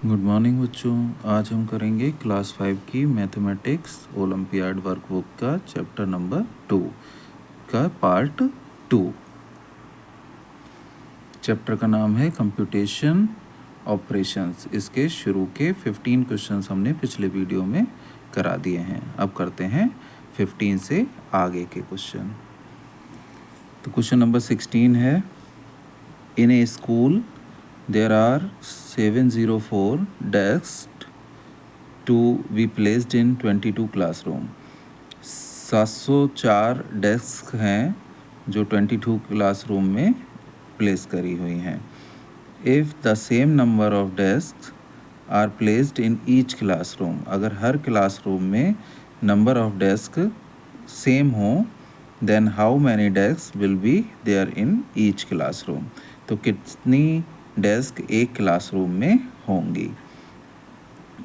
Good morning बच्चों। आज हम करेंगे क्लास 5 की मैथमेटिक्स ओलंपियाड वर्कबुक का चैप्टर नंबर 2 का पार्ट 2। चैप्टर का नाम है कंप्यूटेशन ऑपरेशंस। इसके शुरू के 15 क्वेश्चंस हमने पिछले वीडियो में करा दिए हैं। अब करते हैं 15 से आगे के क्वेश्चन। तो क्वेश्चन नंबर 16 है, इन ए school there are 704 desks to be placed in 22 classroom। 704 desk हैं जो 22 क्लासरूम में प्लेस करी हुई हैं। If the same number of desk are placed in each classroom, अगर हर क्लासरूम में नंबर ऑफ डेस्क सेम हो, then how many desk will be there in each classroom, तो कितनी डेस्क एक क्लासरूम में होंगी।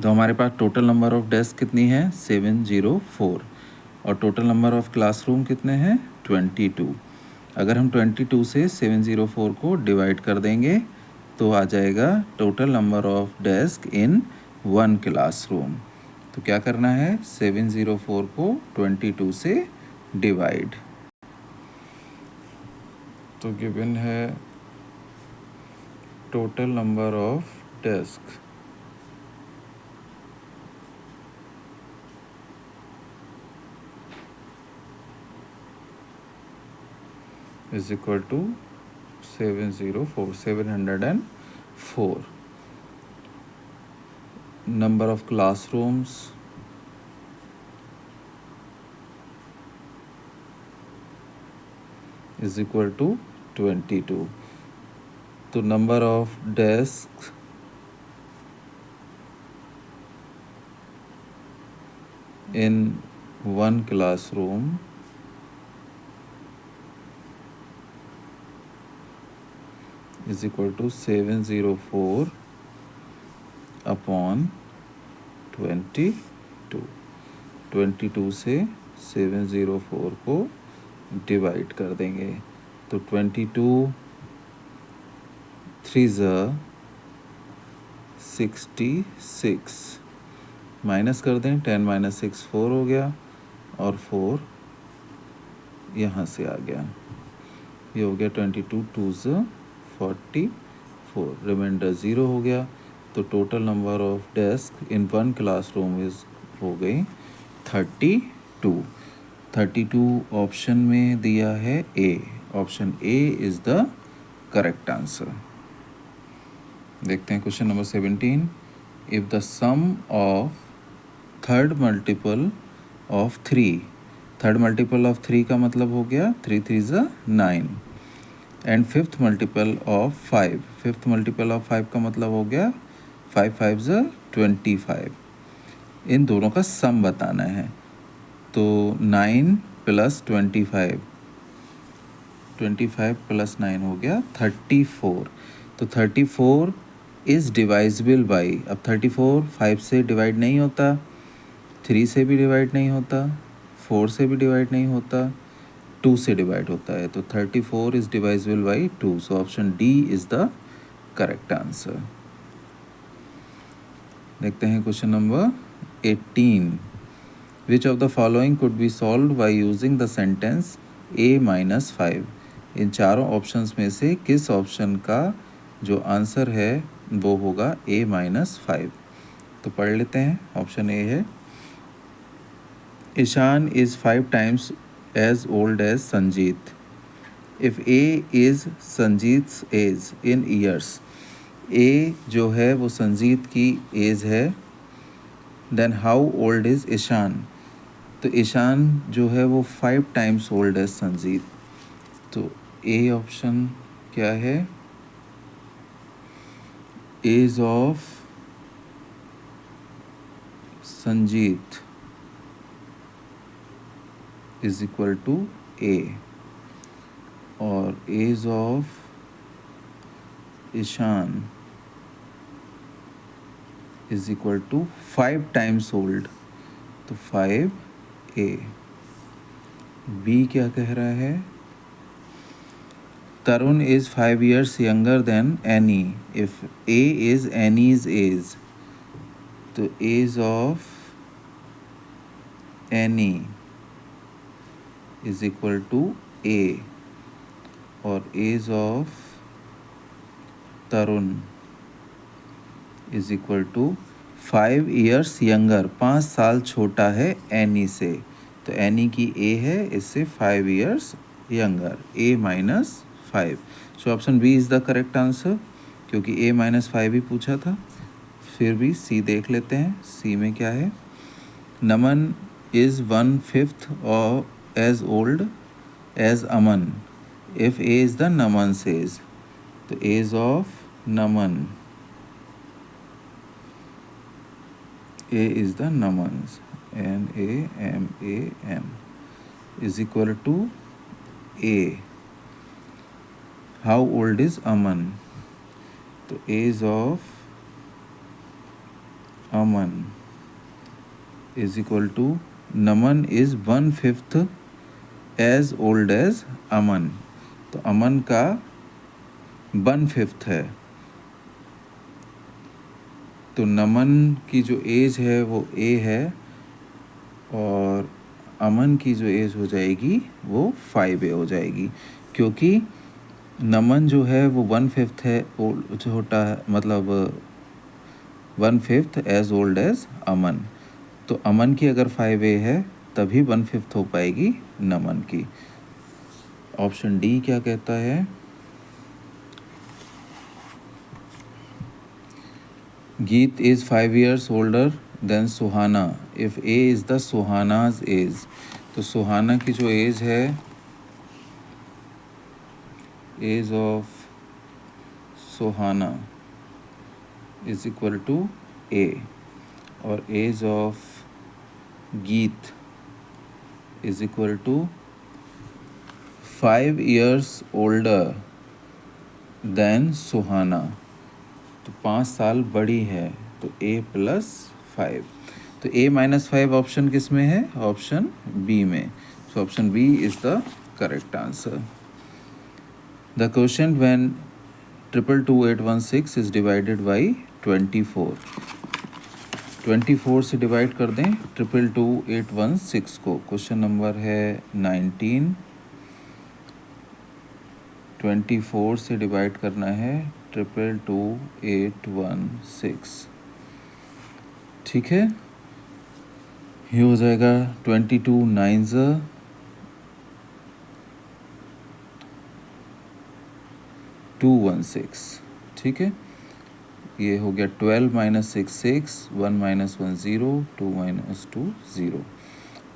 तो हमारे पास टोटल नंबर ऑफ डेस्क कितनी है 704 और टोटल नंबर ऑफ क्लासरूम कितने हैं 22। अगर हम 22 से 704 को डिवाइड कर देंगे तो आ जाएगा total number of desk in one classroom. तो क्या करना है 704 को 22 से डिवाइड। तो गिवन है total number of desk is equal to 704। number of classrooms is equal to 22। तो number of desks in one classroom is equal to 704 upon 22। 22 से 704 को डिवाइड कर देंगे तो 22 3 66 माइनस कर दें 10 - 6 4 हो गया और 4 यहाँ से आ गया, ये हो गया 22 2 44, रिमाइंडर 0 हो गया। तो total number of desk in one classroom is हो गई 32। 32 ऑप्शन में दिया है A, option A is the correct answer. देखते हैं question number 17। If the sum of third multiple of 3, third multiple of 3 का मतलब हो गया 3 3 9, and fifth multiple of 5, fifth multiple of 5 का मतलब हो गया 5 5 25, इन दोनों का सम बताना है। तो 9 + 25, 25 + 9 हो गया 34। तो 34 इज़ डिवाइजिबल बाई, अब 34 5 से डिवाइड नहीं होता, 3 से भी डिवाइड नहीं होता, 4 से भी डिवाइड नहीं होता, 2 से डिवाइड होता है। तो 34 is divisible by 2, so option D is the correct answer. देखते हैं question number 18। Which of the following could be solved by using the sentence a - 5। इन चारों ऑप्शंस में से किस ऑप्शन का जो आंसर है वो होगा a - 5। तो पढ़ लेते हैं। ऑप्शन ए है, Ishan is 5 times as old as Sanjeet. If a is Sanjeet's age in years, a जो है वो संजीत की एज है, then how old is Ishan, तो ईशान जो है वो 5 times ओल्ड एज संजीत। तो ए ऑप्शन क्या है, age of Sanjeet is equal to A, और age of Ishaan is equal to 5 times old, तो 5a। बी क्या कह रहा है, Tarun is 5 years younger than Annie। If a is Annie's age, तो age of Annie is equal to A, और age of Tarun is equal to 5 years younger, 5 साल छोटा है एनी से। तो एनी की ए है, इससे 5 years younger, A minus 5। So option B is the correct answer, क्योंकि ए माइनस 5 ही पूछा था। फिर भी सी देख लेते हैं, सी में क्या है। नमन इज़ 1/5 और age old age Aman if A is the Naman सेज। तो age of Naman, A is the Namans, N-A-M-A-N, is equal to A. How old is Aman? तो age of Aman is equal to Naman is 1/5 as old as Aman। तो अमन का 1/5 है, तो नमन की जो age है वो ए है, और अमन की जो एज हो जाएगी वो 5A हो जाएगी, क्योंकि नमन जो है वो 1/5 है छोटा है, मतलब 1/5 एज ओल्ड एज अमन। तो अमन की अगर 5A है तभी 1/5 हो पाएगी नमन की। ऑप्शन डी क्या कहता है? Geet is 5 years older than Suhana if A is the Suhana's age. तो सुहाना की जो एज है, age of Suhana is equal to A, और age of Geet is equal to 5 years older than Suhana. तो 5 साल बड़ी है, तो a + 5। तो a - 5 ऑप्शन किस में है? ऑप्शन बी में। So option B is the correct answer. The question when 222,816 is divided by 24। 24 से डिवाइड कर दें 222,816 को। क्वेश्चन नंबर है 19। 24 से डिवाइड करना है 222,816। ठीक है, ये हो जाएगा 22 9s 216। ठीक है, ये हो गया 12 - 6 6, 1 - 1 0, 2 - 2 0,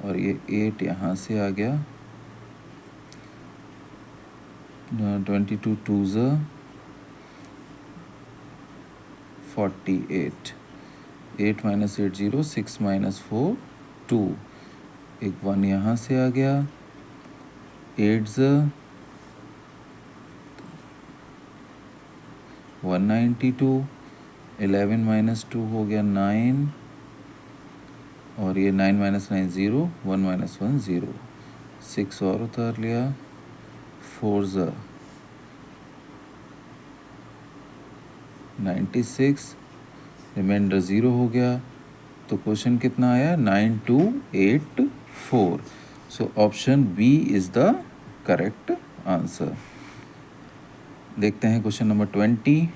और ये 8 यहाँ से आ गया। 22 2s 48, 8 - 8 0, 6 - 4 2, एक 1 यहाँ से आ गया। 8s 192, 11 - 2 हो गया 9, और ये 9 - 9 0, 1 - 1 0, 6 और उतार लिया। 4s 96, रिमाइंडर 0 हो गया। तो क्वेश्चन कितना आया? 9284। So option B is the correct answer. देखते हैं question number 20।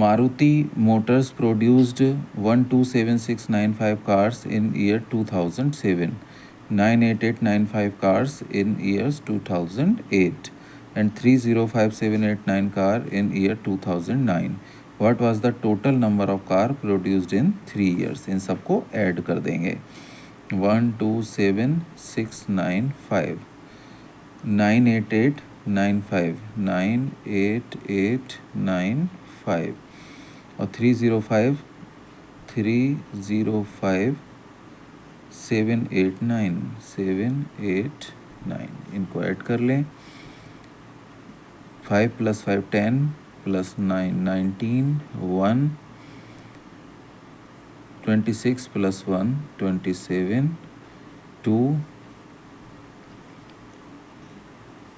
Maruti Motors produced 127695 cars in year 2007, 98895 cars in years 2008, and 305789 car in year 2009. What was the total number of car produced in 3 years? इन सबको add कर देंगे। 127,695, 98895, 98895, और 305,789, इनको add कर लें। 5 + 5 10 + 9 19, 1, 26 + 1 27, 2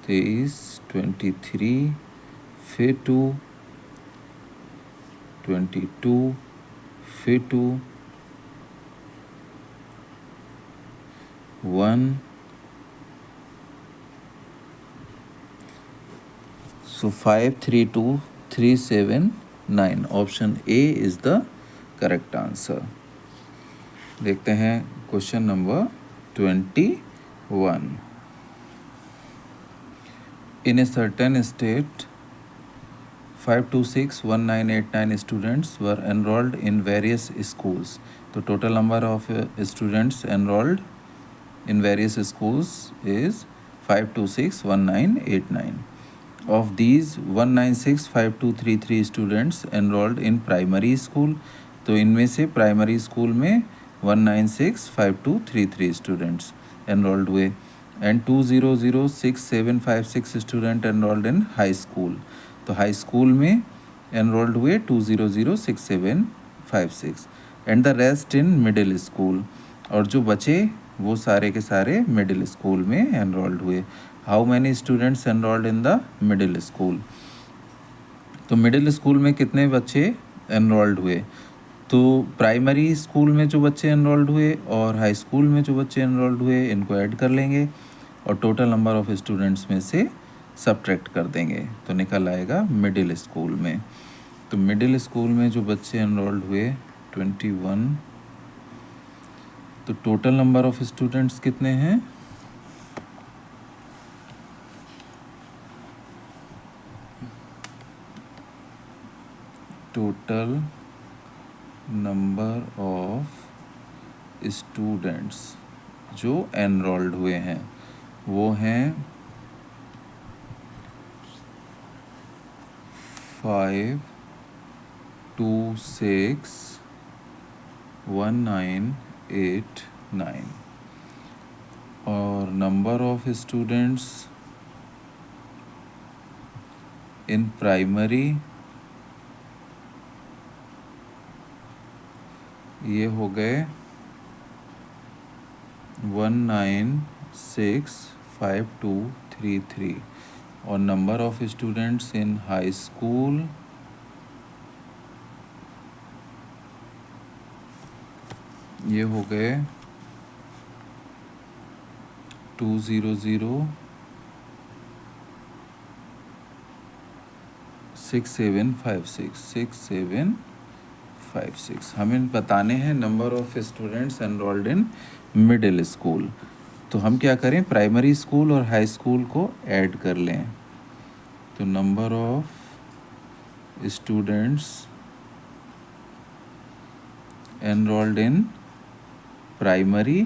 23, 23, फिर 2 22, फिर 2, 1. So 5, 3, 2, 3, 7, 9. Option A is the correct answer. देखते हैं question number 21. In a certain state, 5261989 students were enrolled in various schools. The total number of students enrolled in various schools is 5261989. Of these, 1965233 students enrolled in primary school. तो इनमें से primary school में 1965233 students enrolled हुए and 2006756 student enrolled in high school. तो high school में enrolled हुए 2006756 and the rest in middle school. और जो बचे वो सारे के सारे मिडिल स्कूल में एनरोल्ड हुए. How many students enrolled in the middle school. तो मिडिल स्कूल में कितने बच्चे एनरोल्ड हुए. तो प्राइमरी स्कूल में जो बच्चे एनरोल्ड हुए और हाई स्कूल में जो बच्चे एनरोल्ड हुए इनको ऐड कर लेंगे और टोटल नंबर ऑफ स्टूडेंट्स में से सब्ट्रैक्ट कर देंगे तो निकल आएगा मिडिल स्कूल में. तो मिडिल स्कूल में जो बच्चे एनरोल्ड हुए 21. तो टोटल नंबर ऑफ स्टूडेंट्स कितने हैं. टोटल नंबर ऑफ स्टूडेंट्स जो एनरोल्ड हुए हैं वो हैं 5261989 और number of students in primary ये हो गए 1965233 और number of students in high school ये हो गए 2006756. हमें बताने हैं number of students enrolled in middle school. तो हम क्या करें प्राइमरी स्कूल और हाई स्कूल को ऐड कर लें. तो number of students enrolled in primary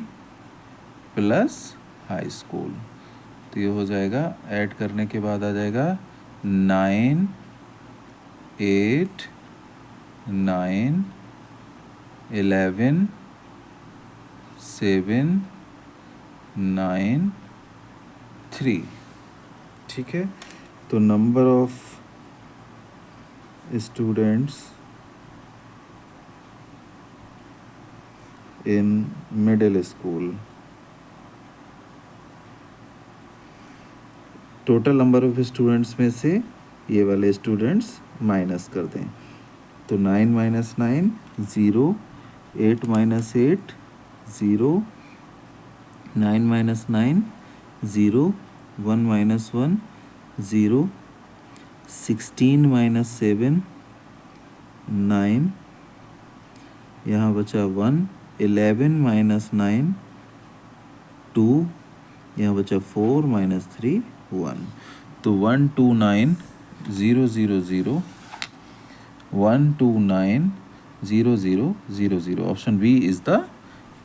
plus high school. तो ये हो जाएगा ऐड करने के बाद आ जाएगा 9, 8, 9, 11, 7, 9, 3. ठीक है. तो number of students in middle school total number of students में से ये वाले स्टूडेंट्स माइनस कर दें. तो 9 - 9 0, 8 - 8 0, 9 - 9 0, 1 - 1 0, 16 - 7 9, यहाँ बचा 1, 11 - 9 2, यहाँ बचा 4 - 3 1. तो 129,000 129,000. Option B is the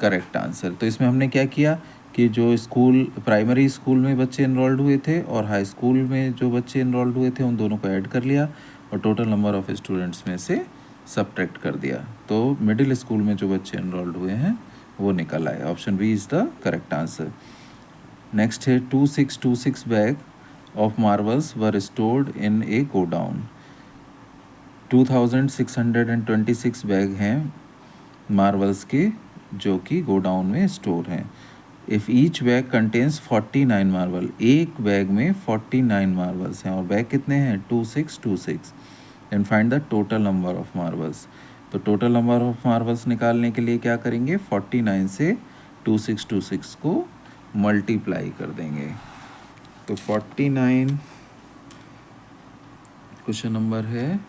correct answer. तो इसमें हमने क्या किया कि जो स्कूल प्राइमरी स्कूल में बच्चे एनरोल्ड हुए थे और हाई स्कूल में जो बच्चे एनरोल्ड हुए थे उन दोनों को ऐड कर लिया और टोटल नंबर ऑफ स्टूडेंट्स में से सब्ट्रैक्ट कर दिया. तो मिडिल स्कूल में जो बच्चे एनरोल्ड हुए हैं वो निकल आए. Option B is the correct answer. Next है 2626 bag of marbles were stored in a godown. 2626 bag हैं मार्बल्स के जो कि गोडाउन में स्टोर हैं. If each bag contains 49 marble. एक बैग में 49 मार्बल्स हैं और बैग कितने हैं 2626. And find the total number of marbles. तो टोटल नंबर ऑफ मार्बल्स निकालने के लिए क्या करेंगे, 49 से 2626 को मल्टीप्लाई कर देंगे। तो 49, क्वेश्चन नंबर है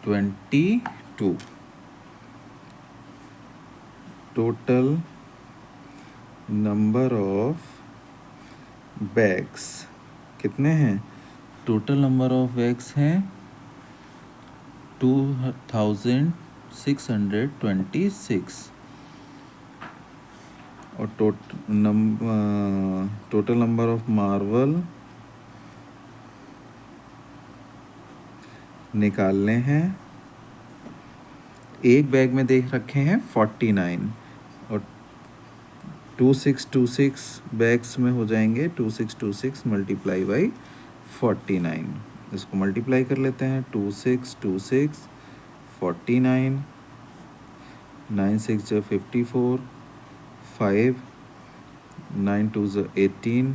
22। टोटल नंबर ऑफ बैग्स कितने हैं, टोटल नंबर ऑफ बैग्स हैं 2626 और टोटल नंबर ऑफ मार्बल निकालने हैं। एक बैग में देख रखे हैं 49 और 2626 बैग्स में हो जाएंगे 2626 मल्टीप्लाई बाई 49। इसको मल्टीप्लाई कर लेते हैं, 2626 49, 9 6 जो 54, 5 9 2 जो 18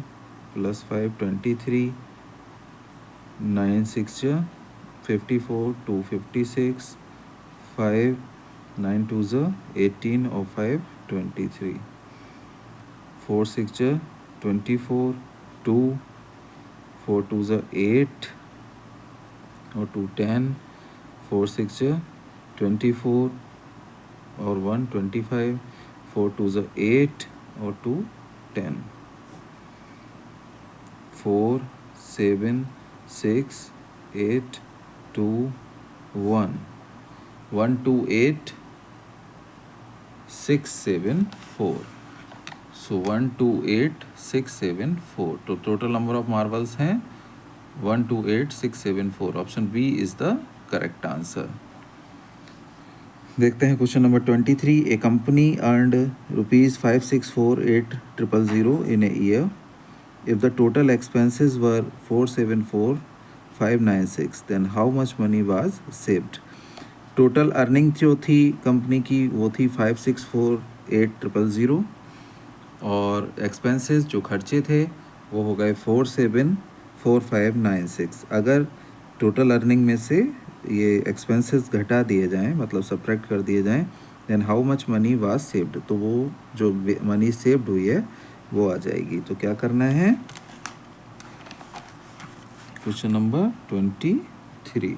प्लस 5 23, 9 6 जो 54, 2 56, 5 9 2 जो 18 और 5 23, 4 6 जो 24, 2 4 2 जो 8 और 2 10, 4 6 जो 24 और 1 25, 4 2 जो 8 और 2 10, 4 7 6 8 2 1 1 2 8 6 7 4। सो 1 2 8 6 7 4। तो टोटल नंबर ऑफ मार्बल्स हैं 1 2 8 6 7 4। Option B is the correct answer. देखते हैं question number 23। A company earned ₹5,648,000 in a year if the total expenses were 474,596 then how much money was saved. Total earning जो थी company की वो थी 5,648,000 और expenses जो खर्चे थे वो हो गए 474,596। अगर टोटल अर्निंग में से ये एक्सपेंसेस घटा दिए जाएं, मतलब सब्ट्रैक्ट कर दिए जाएं, then how much money was saved, तो वो जो मनी सेव्ड हुई है वो आ जाएगी। तो क्या करना है, क्वेश्चन नंबर 23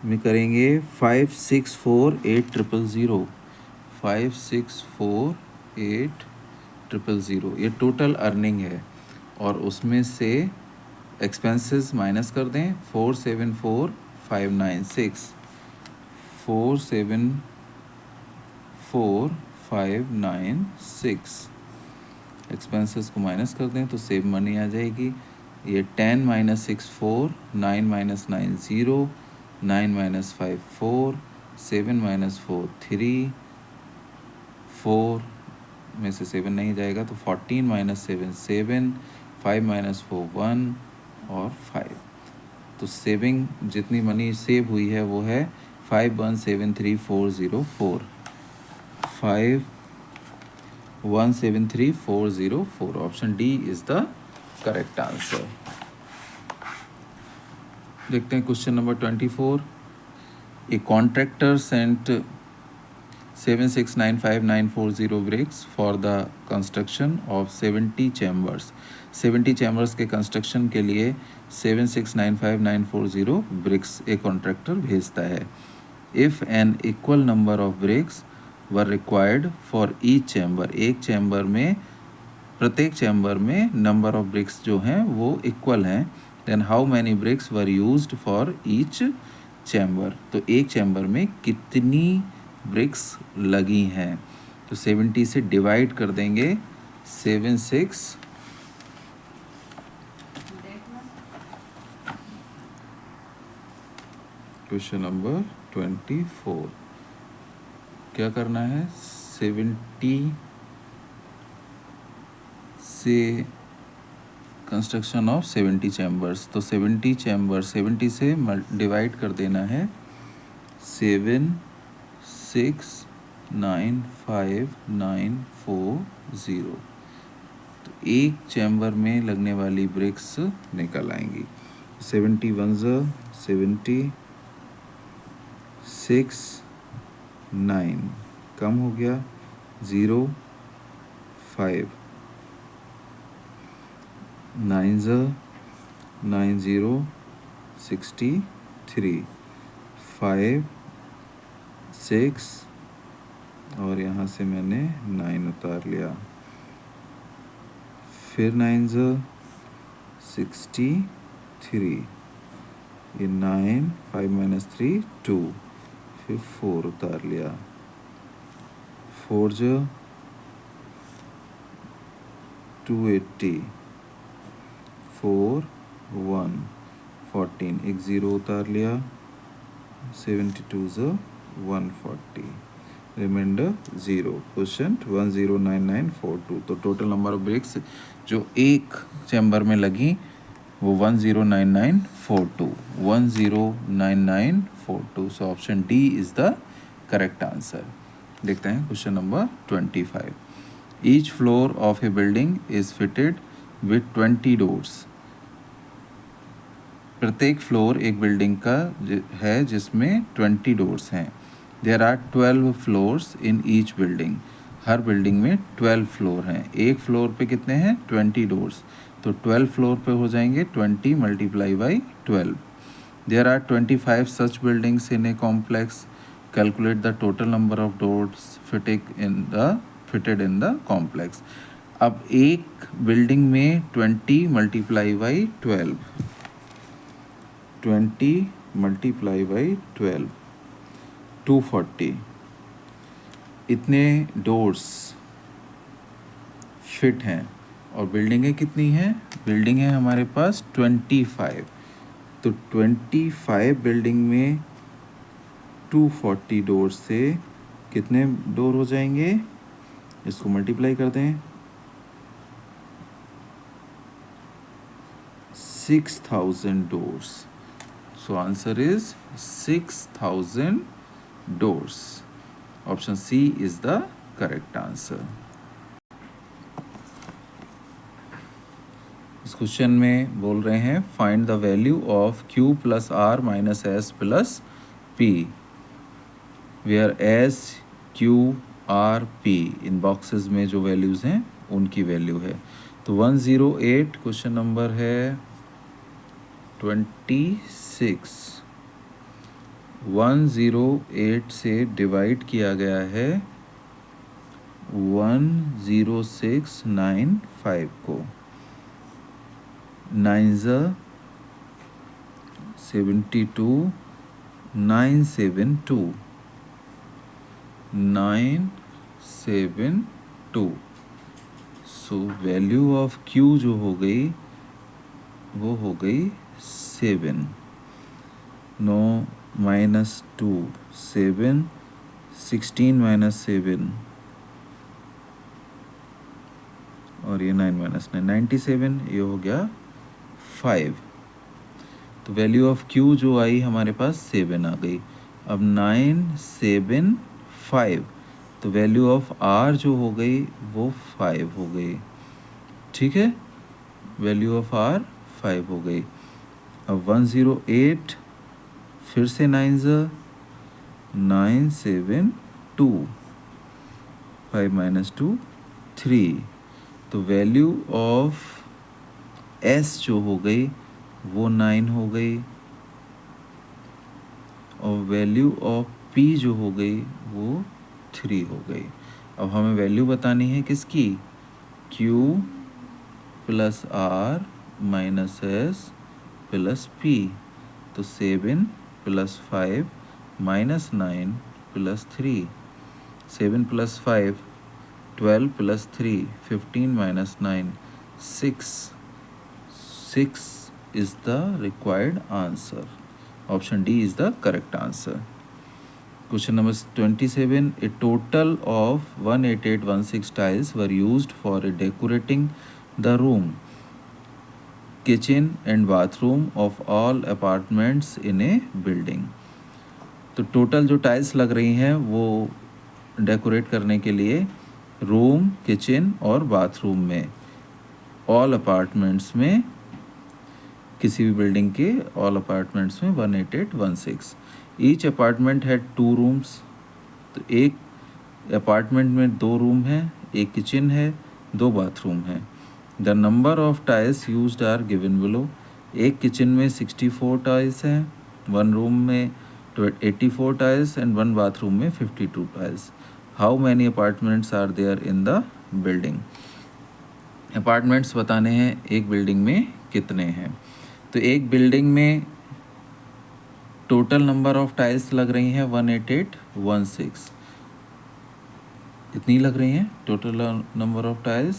में करेंगे 5,648,000 5,648,000 ये टोटल अर्निंग है और उसमें से एक्सपेंसेस माइनस कर दें 474,596 474,596 एक्सपेंसेस को माइनस कर दें तो सेव मनी आ जाएगी। ये 10 माइनस 6 4, 9 माइनस 9 0, 9 माइनस 5 4, 7 माइनस 4 3, 4 में से 7 नहीं जाएगा तो 14 माइनस 7 7, 5 माइनस 4 1 और 5। तो सेविंग जितनी मनी सेव हुई है वो है 5173,404 5173,404। Option D is the correct answer. देखते हैं question number 24। A contractor sent 7695,940 bricks for the construction of 70 chambers. 70 chambers के कंस्ट्रक्शन के लिए 7695,940 ब्रिक्स एक कॉन्ट्रैक्टर भेजता है। If an equal number of bricks were required for each chamber, एक chamber में प्रत्येक चैम्बर में नंबर ऑफ ब्रिक्स जो हैं वो इक्वल हैं, then how many bricks were used for each chamber. तो एक चैम्बर में कितनी ब्रिक्स लगी हैं, तो 70 से डिवाइड कर देंगे 76। क्वेश्चन नंबर 24 क्या करना है, 70 से कंस्ट्रक्शन ऑफ 70 चैम्बर्स, तो 70 चैम्बर 70 से डिवाइड कर देना है 7695940। तो एक चैम्बर में लगने वाली ब्रिक्स निकल आएंगी। 71 70, 6 9 कम हो गया, 0 5, 9 90 63, 5 6 और यहाँ से मैंने 9 उतार लिया, फिर 9 63, ये 9 5 माइनस 3 2, फिर 4 उतार लिया, 4 280, 4 1 14, एक 0 उतार लिया, 72 140, रिमाइंडर 0, क्वेश्चन 109942। तो टोटल नंबर ऑफ ब्रिक्स जो एक चैम्बर में लगी वो 109942, 109942। So option D is the correct answer. देखते हैं question number 25। Each floor of a building is fitted with 20 doors. प्रत्येक फ्लोर एक बिल्डिंग का है जिसमें 20 डोर्स हैं। There are 12 floors in each building. हर बिल्डिंग में 12 फ्लोर हैं। एक फ्लोर पे कितने हैं? 20 डोर्स। तो 12 फ्लोर पे हो जाएंगे 20 multiply by 12। There are 25 such buildings in a complex. Calculate the total number of doors fitted in the complex. अब एक बिल्डिंग में 20 मल्टीप्लाई बाई 12, 20 मल्टीप्लाई बाई 12, 240। इतने डोर्स फिट हैं और बिल्डिंगें कितनी हैं? बिल्डिंग है हमारे पास 25। तो 25 बिल्डिंग में 240 डोर से कितने डोर हो जाएंगे? इसको मल्टीप्लाई कर दें, 6000 doors. So answer is 6000 doors. Option C is the correct answer. इस क्वेश्चन में बोल रहे हैं find the value of q plus R minus S plus P, where S Q R P in boxes में जो values हैं उनकी value है। तो 108 क्वेश्चन नंबर है 26। 108 से डिवाइड किया गया है 10695 को। 9 72, 972, 972। सो वैल्यू ऑफ q जो हो गई वो हो गई 7। 9 माइनस 2 7, 16 माइनस 7 और ये 9 माइनस 9 97, ये हो गया 5। तो वैल्यू ऑफ q जो आई हमारे पास 7 आ गई। अब 975, तो वैल्यू ऑफ r जो हो गई वो 5 हो गई। ठीक है, वैल्यू ऑफ r 5 हो गई। अब 108 फिर से 972, 5 माइनस 2 3। तो वैल्यू ऑफ s जो हो गई वो 9 हो गई और वैल्यू ऑफ p जो हो गई वो 3 हो गई। अब हमें वैल्यू बतानी है किसकी? q plus r minus s plus p। तो 7 plus 5 minus 9 plus 3, 7 plus 5 12 plus 3 15 minus 9 6 is the required answer. Option D is the correct answer. Question number 27. A total of 18816 tiles were used for decorating the room, kitchen and bathroom of all apartments in a building. तो total जो tiles लग रही हैं वो decorate करने के लिए room, kitchen और बाथरूम में ऑल अपार्टमेंट्स में, किसी भी बिल्डिंग के ऑल अपार्टमेंट्स में 18816। ईच अपार्टमेंट हैड 2 रूम्स, तो एक अपार्टमेंट में 2 रूम है, एक किचन है, 2 बाथरूम है। The number of tiles used are given below. एक किचन में 64 टाइल्स हैं, 1 रूम में 84 टाइल्स एंड 1 बाथरूम में 52 tiles. How many apartments are there in the building. Apartments बताने हैं एक बिल्डिंग में कितने हैं। तो एक बिल्डिंग में टोटल नंबर ऑफ टाइल्स लग रही हैं 18816, इतनी लग रही हैं टोटल नंबर ऑफ टाइल्स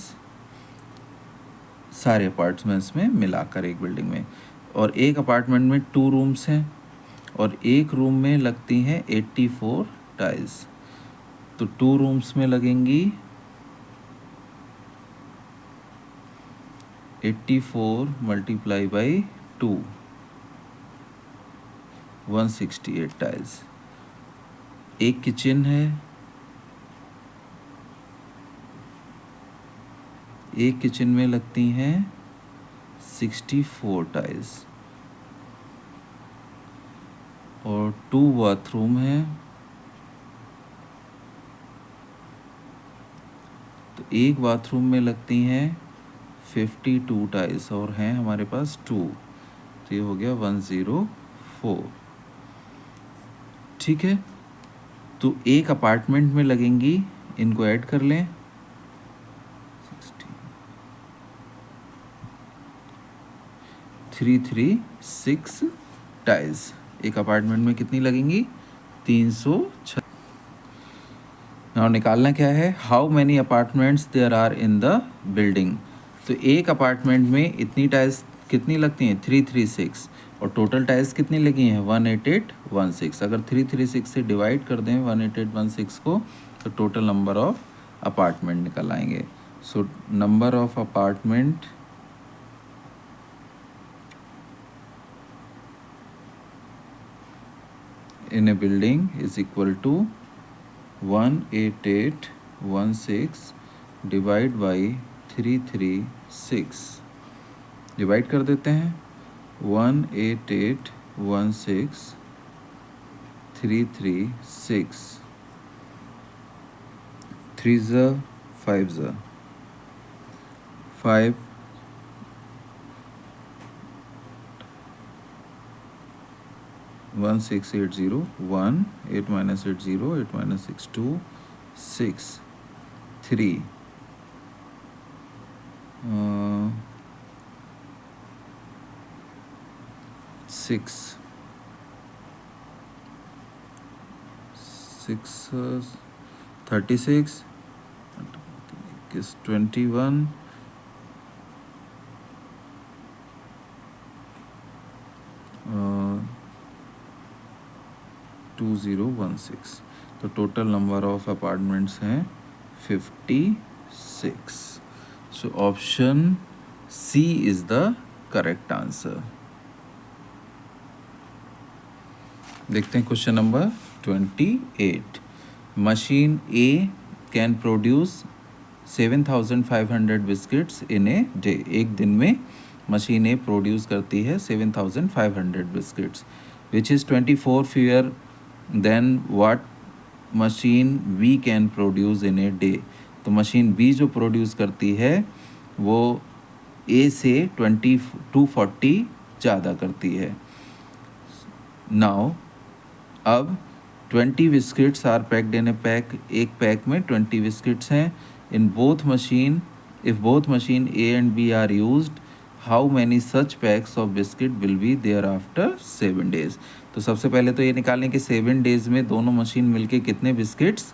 सारे अपार्टमेंट्स में मिलाकर एक बिल्डिंग में। और एक अपार्टमेंट में 2 रूम्स हैं और एक रूम में लगती हैं 84 टाइल्स। तो 2 रूम्स में लगेंगी 84 मल्टीप्लाई बाई 2, 168 टाइल्स। एक किचन है, एक किचन में लगती हैं 64 टाइल्स और 2 बाथरूम हैं, तो एक बाथरूम में लगती हैं 52 टाइल्स और हैं हमारे पास 2, तो ये हो गया 104। ठीक है, तो एक अपार्टमेंट में लगेंगी, इनको ऐड कर लें, 336 टाइल्स। एक अपार्टमेंट में कितनी लगेंगी, 306। नाउ निकालना क्या है, how many apartments there are in the building. तो एक अपार्टमेंट में इतनी टाइल्स कितनी लगती हैं, 336, और टोटल टाइल्स कितनी लगी हैं, 18816। अगर 336 से डिवाइड कर दें 18816 को, तो टोटल नंबर ऑफ अपार्टमेंट निकल आएंगे। So number of apartment in a building is equal to 18816 divide by 336। Divide कर देते हैं, 18816 336, 3 ज़ा 5 ज़ा 5, 1680, 1, 8 minus 80, 8 minus 6, 2, 6, 3, 6, 36, 21, 2016। तो टोटल नंबर ऑफ अपार्टमेंट्स हैं 56। So option C is the correct answer. देखते हैं question number 28। Machine A can produce 7500 biscuits in a day. एक दिन में मशीन ए प्रोड्यूस करती है 7500 biscuits, which is 24 fewer than what machine B can produce in a day. तो machine B जो produce करती है वो ए से 240 ज़्यादा करती है। नाउ अब 20 biscuits are packed in a pack. एक पैक में 20 बिस्किट्स हैं। In both machine, if both machine A and B are used, how many such packs of biscuit will be there after 7 days। तो सबसे पहले तो ये निकालें कि 7 days में दोनों मशीन मिलके कितने बिस्किट्स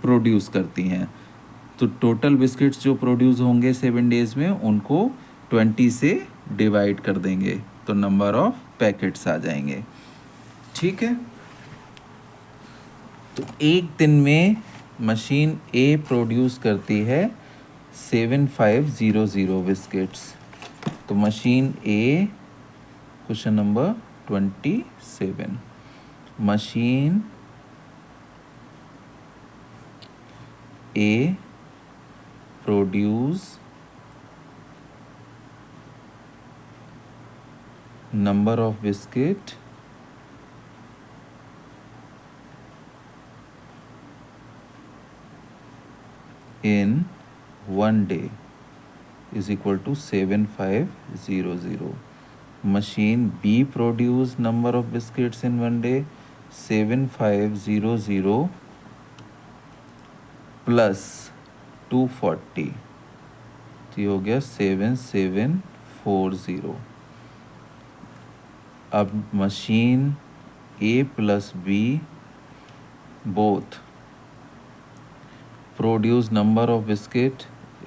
प्रोड्यूस करती हैं। तो टोटल बिस्किट्स जो प्रोड्यूस होंगे 7 days में, उनको 20 से डिवाइड कर देंगे तो नंबर ऑफ पैकेट्स आ जाएंगे। ठीक है, तो एक दिन में मशीन ए प्रोड्यूस करती है 7500 बिस्किट्स। तो machine A, question number 27, machine A produce number of biscuit in one day is equal to 7500. Machine B produce number of biscuits in one day 7500 plus 240, तो ये हो गया 7740. अब machine A plus B both produce number of biscuit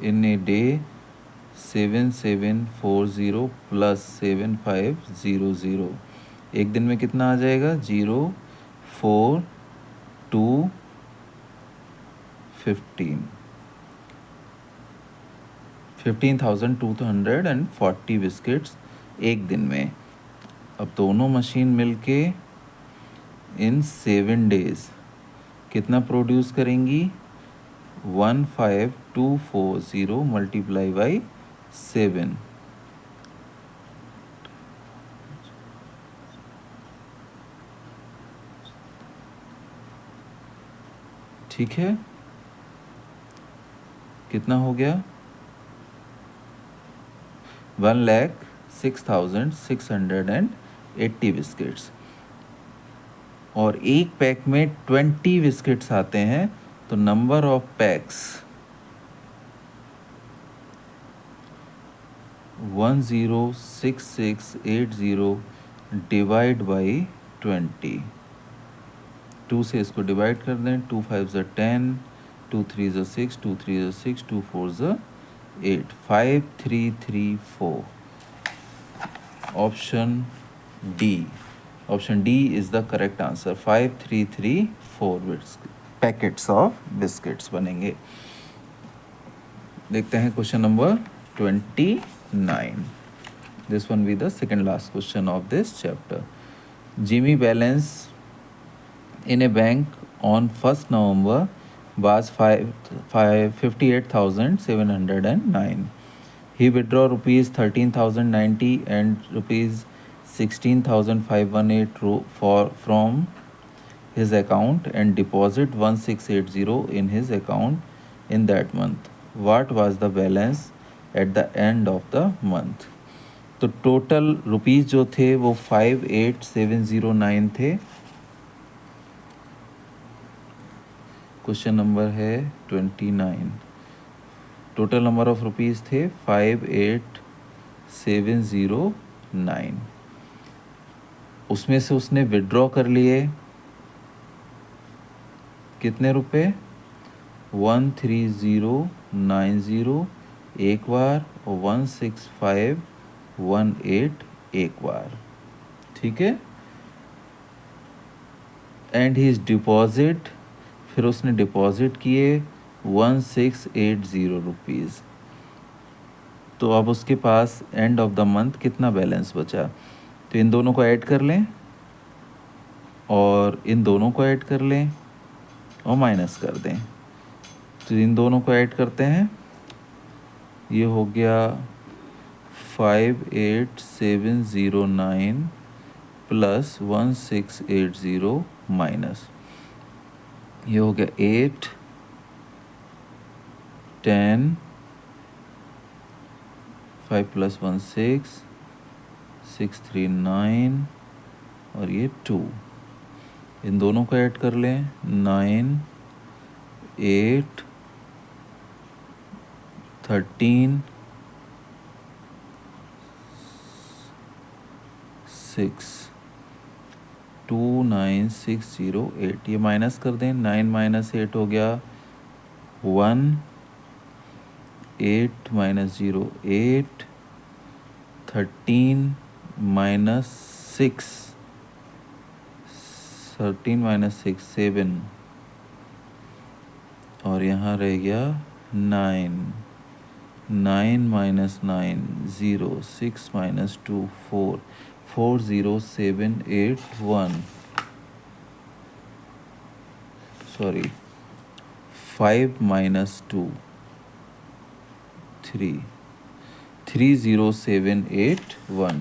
in a day 7740 plus 7500. एक दिन में कितना आ जाएगा? 0 4 2 15,240 बिस्किट्स एक दिन में. अब दोनों मशीन मिलके इन 7 days कितना प्रोड्यूस करेंगी? 15240 मल्टीप्लाई बाई 7. ठीक है, कितना हो गया? 1,06,680 बिस्किट्स. और एक पैक में 20 बिस्किट्स आते हैं, तो number of PACS 106680 divide by 20. 2 से इसको डिवाइड कर दें. 2 5 ज़ा 10, 2 3 ज़ा 6, 2 3 ज़ा 6, 2 4 ज़ा 8. 5334. Option D is the correct answer. 5334 packets of biscuits बनेंगे. देखते हैं question number 29. This one be the second last question of this chapter. Jimmy balance in a bank on 1st November was 58,709. He withdraw rupees 13,090 and rupees 16,518 from his account and deposit 1680 in his account in that month. What was the balance at the end of the month? तो total rupees जो थे वो 58,709 थे. Question number है 29. Total number of rupees थे 58,709. उसमें से उसने विड्रॉ कर लिए कितने रुपए? 13090 एक बार और 16518 एक बार. ठीक है. एंड हीज डिपॉजिट, फिर उसने डिपॉजिट किए 1680 रुपीज़. तो अब उसके पास एंड ऑफ द मंथ कितना बैलेंस बचा? तो इन दोनों को ऐड कर लें और इन दोनों को ऐड कर लें और माइनस कर दें. तो इन दोनों को ऐड करते हैं, ये हो गया 58,709 प्लस 1680 माइनस, ये हो गया 8 10 5 प्लस 1 6 6 3 9 और ये 2. इन दोनों को ऐड कर लें 9 8 13 6 29608. ये माइनस कर दें. 9 माइनस 8 हो गया 1. 8 माइनस 0 8. 13 माइनस 6 13 माइनस 6 7 और यहाँ रह गया 9. 9 माइनस 9 0. 6 माइनस 2 4. 40781. Sorry 5 minus 2 3. 30781.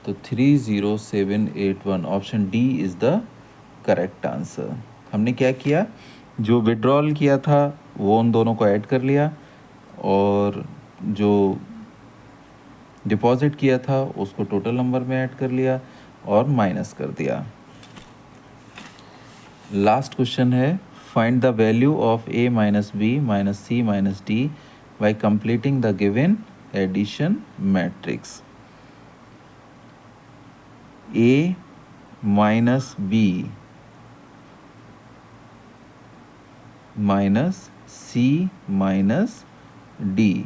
तो तो 30781 option D is the correct answer. हमने क्या किया, जो विड्रॉल किया था वो उन दोनों को ऐड कर लिया और जो डिपॉजिट किया था उसको टोटल नंबर में ऐड कर लिया और माइनस कर दिया। लास्ट क्वेश्चन है, find the value of a minus B minus C minus D by completing the given addition matrix. a minus B minus C minus D,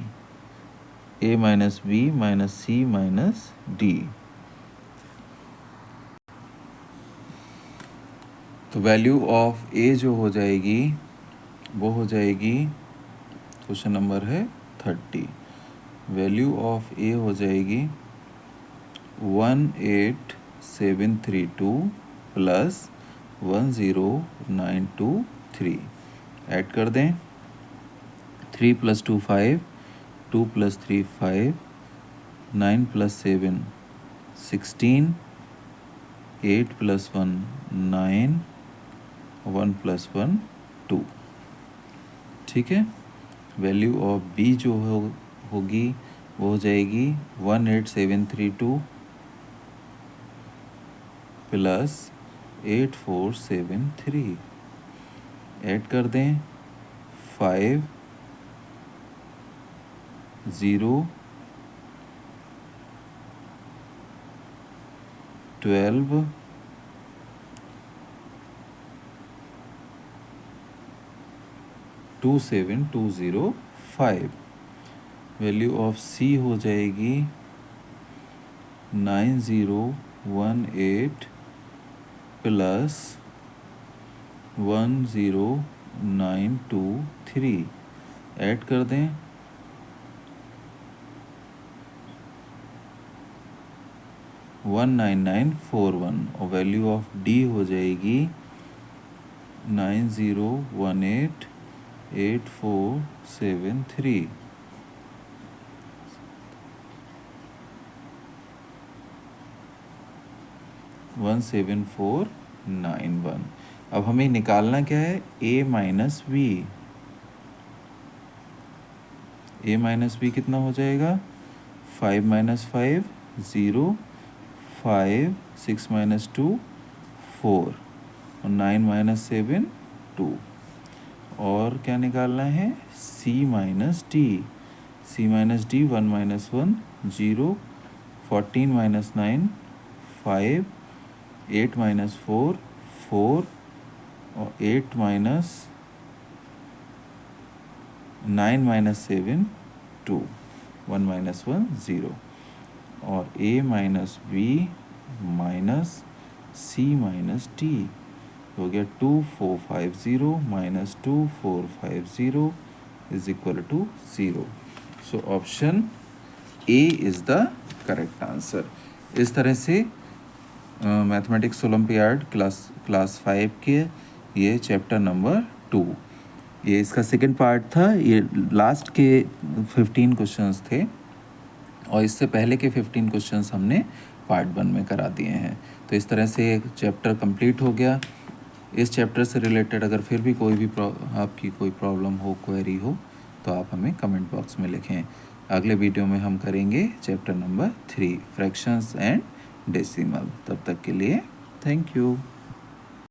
a minus B minus C minus D. तो value of a जो हो जाएगी वो हो जाएगी, question number है 30, value of a हो जाएगी 18732 प्लस 10923। ऐड कर दें, 3 + 2 5, 2 + 3 5, 9 + 7 16, 8 + 1 9, 1 + 1 2। ठीक है, वैल्यू ऑफ b जो होगी वो हो जाएगी 18732 प्लस 8473। ऐड कर दें, 5 0 12 27205। वैल्यू ऑफ c हो जाएगी 9018 प्लस 10923। ऐड कर दें, 19941 और वैल्यू ऑफ d हो जाएगी 90188473। 17491। अब हमें निकालना क्या है, a minus B. a minus B कितना हो जाएगा, 5 - 5 0, 5 6 - 2 4 और 9 - 7 2। और क्या निकालना है, c minus D. c minus D 1 - 1 0, 14 - 9 5, 8 - 4 4 और 8 - 9 - 7 2, 1 - 1 0 और a minus B minus C minus D हो गया 2450 minus 2450 is equal to 0। So option A is the correct answer. इस तरह से मैथमेटिक्स ओलंपियाड क्लास 5 के ये चैप्टर नंबर 2, ये इसका सेकंड पार्ट था। ये लास्ट के 15 क्वेश्चंस थे और इससे पहले के 15 क्वेश्चंस हमने पार्ट 1 में करा दिए हैं। तो इस तरह से एक चैप्टर कंप्लीट हो गया। इस चैप्टर से रिलेटेड अगर फिर भी कोई भी आपकी कोई प्रॉब्लम हो, क्वेरी हो, तो आप हमें कमेंट बॉक्स में लिखें। अगले वीडियो में हम करेंगे chapter number 3 fractions and decimal. तब तक के लिए थैंक यू।